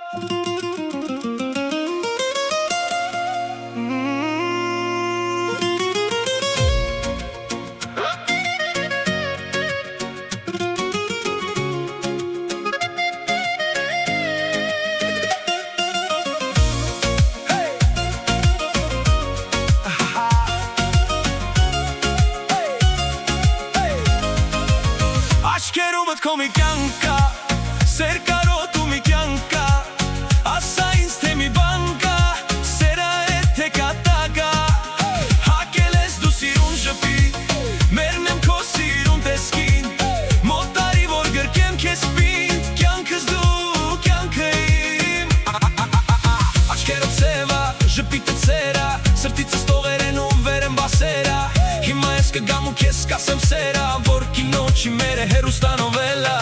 Աչքերումդ քո մի կյանք կա, սեր կարոտ ու մի կյանք կա, ասա ինձ թե մի բան կա, սերա է թե կատակա, հակել ես դու սիրուն ժպիտ, մերնեմ քո սիրուն տեսքին, մոտարի որ գրկեմ քեզ պինդ, կյանքս դու կյանքը իմ, աչքերով սևա, ժպիտը ծերա, սրտիցս տողեր են ու վեր են բասերա, հիմա ես կգամ ու քեզ կասեմ սերա, որ կինոչի մեր է հերուստանովելա,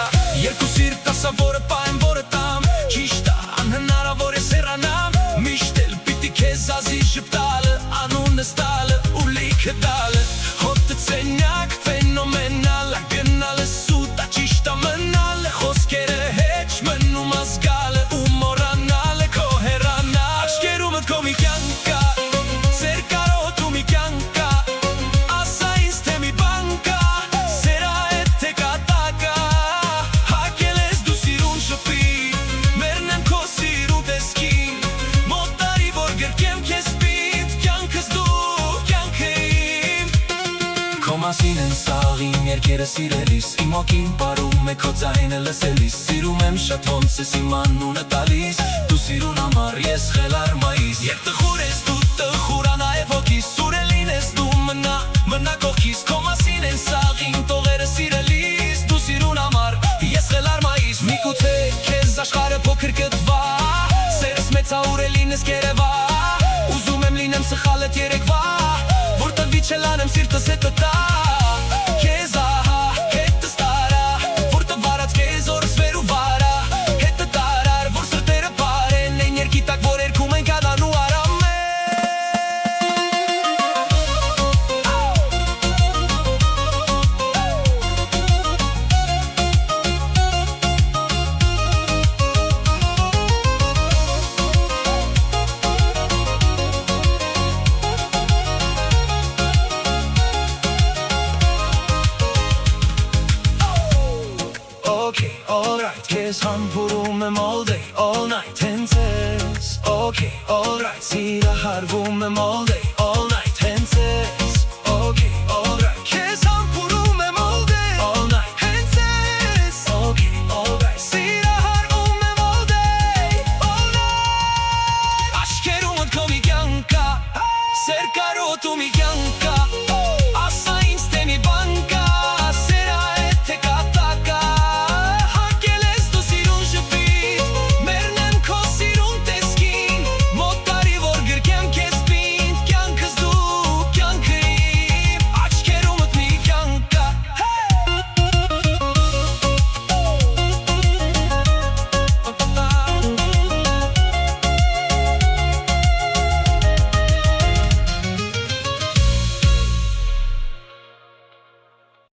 երկու սիրտ ասա որը պայմ որը տամ, ճիշտ է անհնարավոր է սերանամ, միշտ էլ պիտի քեզ ազի ժպտալը, անունս տալը ու լիքը տալը, հոտը ծենյակ ֆենոմենալ, գնալը սուտ է ճիշտ է մնալը, խոսքերը հեչ մնում ազգալը ու մորանալը քո հերանալ, աչքերումդ քո մի կյանք կա, սեր կարոտ ու մի կյանք կա, ասա ինձ թե մի բան կա, սերա է թե կատակա, հակել ես դու սիրուն ժպիտ, մերնեմ քո սիրու տեսքին, մոտարի որ գրկեմ քեզ պինդ, կյանքս դու կյանքը իմ, քո մասին են սաղիմ երկերը սիրելիս, իմ ոգին պարում է քո ձայնը լսելիս, սիրում եմ շատ ոնց ես իմ անունը տալիս, դու սիրուն համար ես խելար մայիս, երբ տխուր ես դու տխուրանա է ոգիս, սուրելին ես դու մնա կողքիս, քո մասին են սաղիմ տողերը սիրելիս, դու սիրուն համար ես խելար մայիս, միգուցե քեզ աշխարհը փոքր կտվա, սերս մեծ ա ուրելին ես գերևա, ուզում եմ լինեմ սխալդ երեկվա, որ տվի չելանեմ սիրտս հետը տա, քեզ ահա հետս տարա, որ տվարած քեզ օրս վեր ու վարա, հետը տարար, որ սրտերը պարեն, են երկի տակ, որ երգում ենք ադան ու արամ Okay, alright, քեզ համբուրում եմ all day, all night, հենց ես Okay, alright, սիրահարվում եմ all day